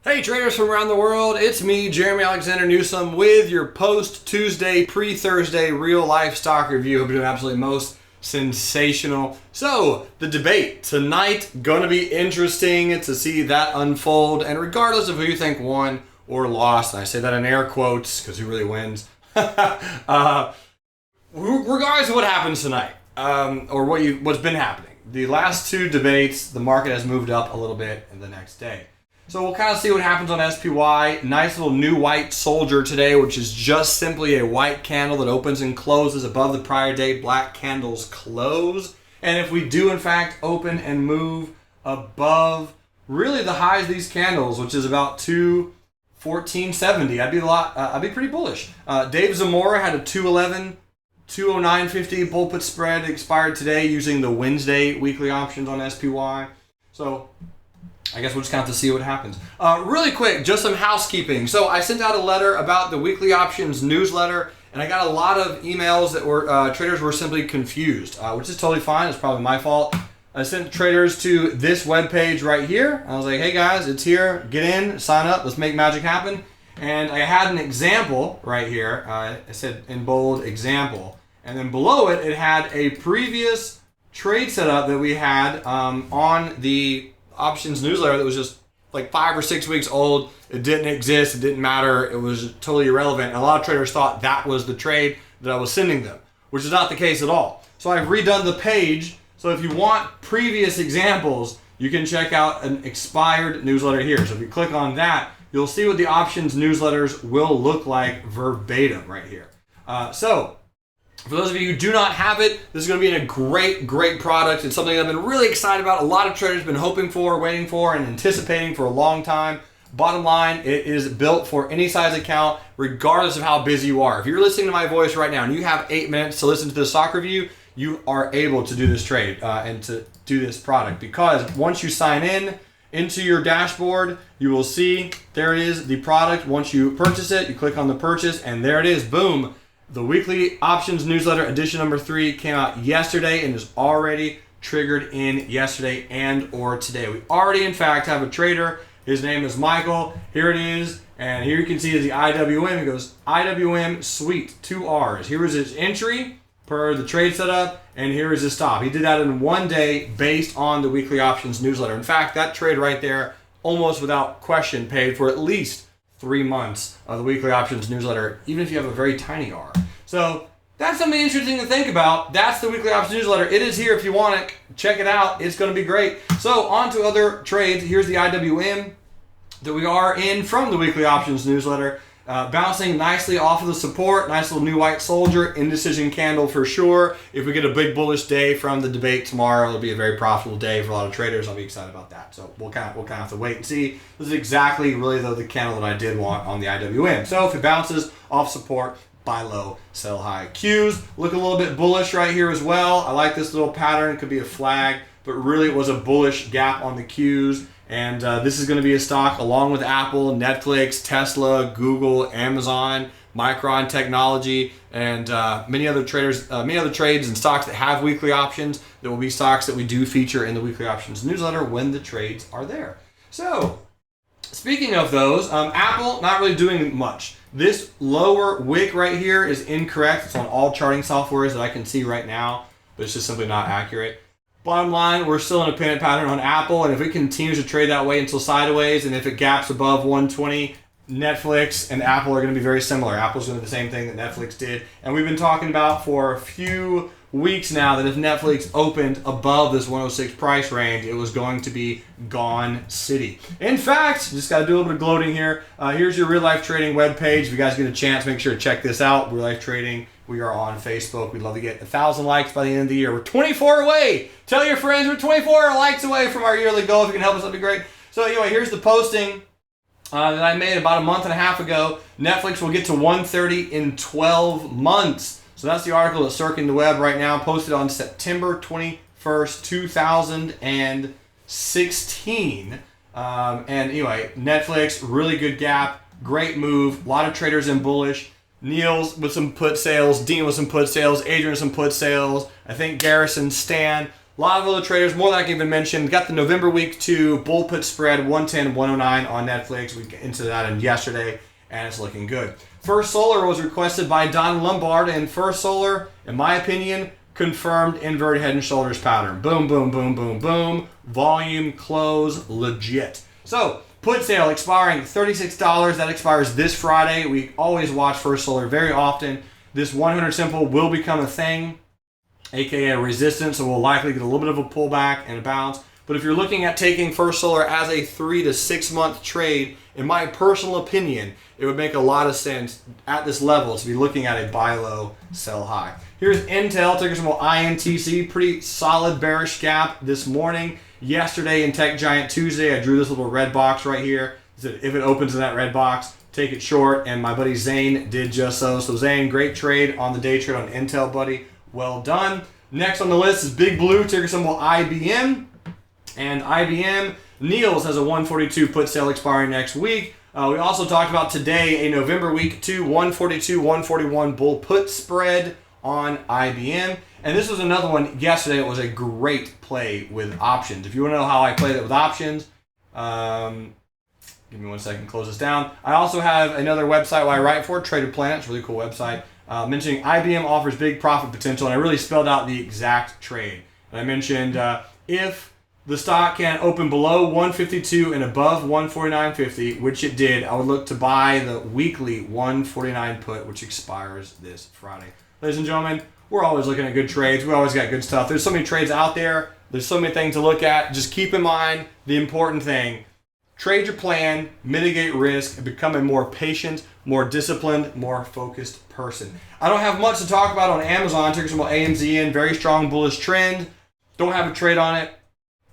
Hey traders from around the world, it's me, Jeremy Alexander Newsome, with your post-Tuesday, pre-Thursday real-life stock review. Hope you're doing absolutely most sensational. So, the debate tonight, going to be interesting to see that unfold, and regardless of who you think won or lost, and I say that in air quotes, because who really wins, regardless of what happens tonight, or what's been happening. The last two debates, the market has moved up a little bit in the next day. So we'll kind of see what happens on SPY. Nice little new white soldier today, which is just simply a white candle that opens and closes above the prior day. Black candles close. And if we do in fact open and move above really the highs of these candles, which is about 214.70, I'd be pretty bullish. Dave Zamora had a 211, 209.50 bull put spread expired today using the Wednesday weekly options on SPY. So I guess we'll just have to see what happens. Really quick, just some housekeeping. So I sent out a letter about the weekly options newsletter, and I got a lot of emails that were traders were simply confused, which is totally fine. It's probably my fault. I sent traders to this webpage right here. I was like, hey guys, it's here. Get in, sign up, let's make magic happen. And I had an example right here. I said in bold, example. And then below it, it had a previous trade setup that we had on the options newsletter that was just like 5 or 6 weeks old. It didn't exist. It didn't matter. It was totally irrelevant. And a lot of traders thought that was the trade that I was sending them, which is not the case at all. So I've redone the page. So if you want previous examples, you can check out an expired newsletter here. So if you click on that, you'll see what the options newsletters will look like verbatim right here. So for those of you who do not have it, this is going to be a great product. It's something I've been really excited about. A lot of traders have been hoping for, waiting for, and anticipating for a long time. Bottom line, it is built for any size account, regardless of how busy you are. If you're listening to my voice right now and you have 8 minutes to listen to the stock review, you are able to do this trade and to do this product, because once you sign in into your dashboard, you will see there is the product. Once you purchase it, you click on the purchase, and there it is. Boom. The weekly options newsletter edition number 3 came out yesterday and is already triggered in yesterday and or today. We already, in fact, have a trader. His name is Michael. Here it is. And here you can see the IWM. It goes IWM Suite, 2 R's. Here is his entry per the trade setup, and here is his stop. He did that in 1 day based on the weekly options newsletter. In fact, that trade right there, almost without question, paid for at least 3 months of the weekly options newsletter, even if you have a very tiny R. So that's something interesting to think about. That's the weekly options newsletter. It is here if you want it. Check it out. It's going to be great. So on to other trades. Here's the IWM that we are in from the weekly options newsletter. Bouncing nicely off of the support. Nice little new white soldier. Indecision candle for sure. If we get a big bullish day from the debate tomorrow, it'll be a very profitable day for a lot of traders. I'll be excited about that. So we'll kind of have to wait and see. This is exactly really though the candle that I did want on the IWM. So if it bounces off support, buy low, sell high. Qs look a little bit bullish right here as well. I like this little pattern. It could be a flag, but really it was a bullish gap on the Qs. And this is going to be a stock along with Apple, Netflix, Tesla, Google, Amazon, Micron Technology, and many other trades and stocks that have weekly options. There will be stocks that we do feature in the weekly options newsletter when the trades are there. So, speaking of those, Apple not really doing much. This lower wick right here is incorrect. It's on all charting softwares that I can see right now, but it's just simply not accurate. Bottom line, we're still in a pivot pattern on Apple, and if it continues to trade that way until sideways, and if it gaps above 120, Netflix and Apple are going to be very similar. Apple's going to do the same thing that Netflix did, and we've been talking about for a few weeks now that if Netflix opened above this 106 price range, it was going to be gone city. In fact, just got to do a little bit of gloating here. Here's your real life trading webpage. If you guys get a chance, make sure to check this out. Real life trading. We are on Facebook. We'd love to get 1,000 likes by the end of the year. We're 24 away. Tell your friends we're 24 likes away from our yearly goal. If you can help us, that'd be great. So anyway, here's the posting that I made about a month and a half ago. Netflix will get to 130 in 12 months. So that's the article that's circling the web right now, posted on September 21st, 2016. And anyway, Netflix, really good gap, great move, a lot of traders in bullish. Neil's with some put sales, Dean with some put sales, Adrian with some put sales, I think Garrison, Stan, a A lot of other traders, more than I can even mention. Got the November week 2 bull put spread 110, 109 on Netflix. We got into that yesterday, and it's looking good. First Solar was requested by Don Lombard, and First Solar, in my opinion, confirmed inverted head and shoulders pattern. Boom, boom, boom, boom, boom. Volume, close, legit. So, put sale expiring $36. That expires this Friday. We always watch First Solar very often. This 100 simple will become a thing, aka a resistance, so we'll likely get a little bit of a pullback and a bounce. But if you're looking at taking First Solar as a 3 to 6 month trade, in my personal opinion, it would make a lot of sense at this level to be looking at a buy low, sell high. Here's Intel, ticker symbol INTC, pretty solid bearish gap this morning. Yesterday in Tech Giant Tuesday, I drew this little red box right here. If it opens in that red box, take it short, and my buddy Zane did just so. So Zane, great trade on the day trade on Intel, buddy. Well done. Next on the list is Big Blue, ticker symbol IBM. And IBM, Niels has a 142 put sale expiring next week. We also talked about today a November week 2 142, 141 bull put spread on IBM. And this was another one yesterday. It was a great play with options. If you want to know how I played it with options, give me 1 second, close this down. I also have another website where I write for, Trader Planet. It's a really cool website. Mentioning IBM offers big profit potential, and I really spelled out the exact trade. And I mentioned if the stock can open below 152 and above 149.50, which it did, I would look to buy the weekly 149 put, which expires this Friday. Ladies and gentlemen, we're always looking at good trades. We always got good stuff. There's so many trades out there. There's so many things to look at. Just keep in mind the important thing. Trade your plan, mitigate risk, and become a more patient, more disciplined, more focused person. I don't have much to talk about on Amazon. Ticker symbol AMZN, very strong bullish trend. Don't have a trade on it.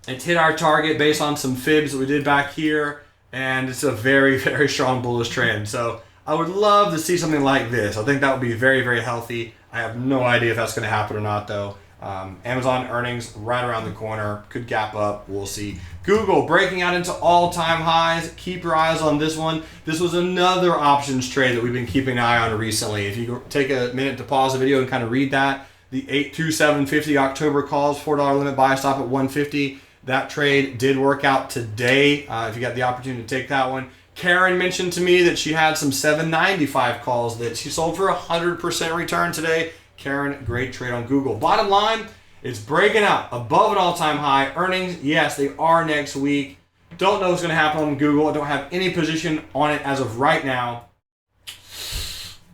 It's hit our target based on some fibs that we did back here, and it's a very, very strong bullish trend. So I would love to see something like this. I think that would be very, very healthy. I have no idea if that's going to happen or not, though. Amazon earnings right around the corner. Could gap up. We'll see. Google breaking out into all-time highs. Keep your eyes on this one. This was another options trade that we've been keeping an eye on recently. If you take a minute to pause the video and kind of read that, the 82750 October calls, $4 limit buy stop at 150. That trade did work out today. If you got the opportunity to take that one. Karen mentioned to me that she had some 795 calls that she sold for 100% return today. Karen, great trade on Google. Bottom line, it's breaking out above an all-time high. Earnings, yes, they are next week. Don't know what's going to happen on Google. I don't have any position on it as of right now.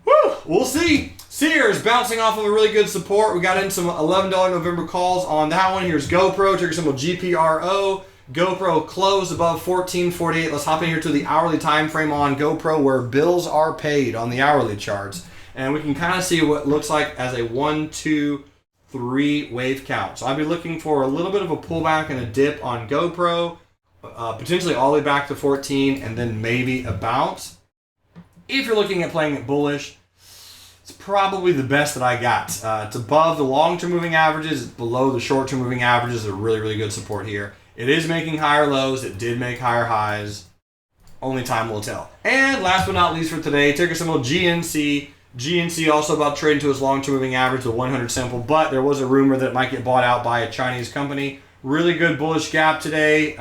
Woo, we'll see. Sears bouncing off of a really good support. We got in some $11 November calls on that one. Here's GoPro, ticker symbol GPRO. GoPro closed above 1448. Let's hop in here to the hourly time frame on GoPro where bills are paid on the hourly charts. And we can kind of see what looks like as a 1, 2, 3 wave count. So I'll be looking for a little bit of a pullback and a dip on GoPro, potentially all the way back to 14, and then maybe a bounce. If you're looking at playing it bullish, it's probably the best that I got. It's above the long-term moving averages. It's below the short-term moving averages. A really, really good support here. It is making higher lows. It did make higher highs. Only time will tell. And last but not least for today, ticker symbol GNC. GNC also about trading to its long-term moving average, the 100 simple, but there was a rumor that it might get bought out by a Chinese company. Really good bullish gap today.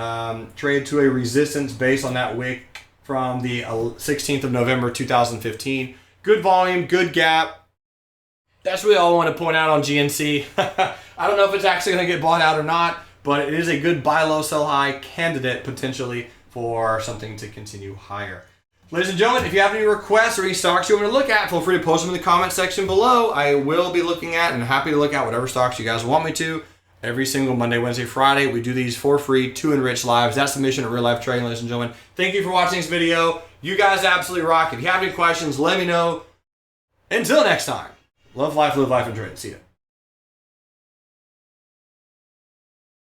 Traded to a resistance based on that wick from the 16th of November 2015. Good volume, good gap. That's really all I want to point out on GNC. I don't know if it's actually going to get bought out or not, but it is a good buy low, sell high candidate potentially for something to continue higher. Ladies and gentlemen, if you have any requests or any stocks you want me to look at, feel free to post them in the comment section below. I will be looking at and happy to look at whatever stocks you guys want me to. Every single Monday, Wednesday, Friday, we do these for free to enrich lives. That's the mission of Real Life Trading, ladies and gentlemen. Thank you for watching this video. You guys absolutely rock. If you have any questions, let me know. Until next time, love life, live life, and trade. See ya.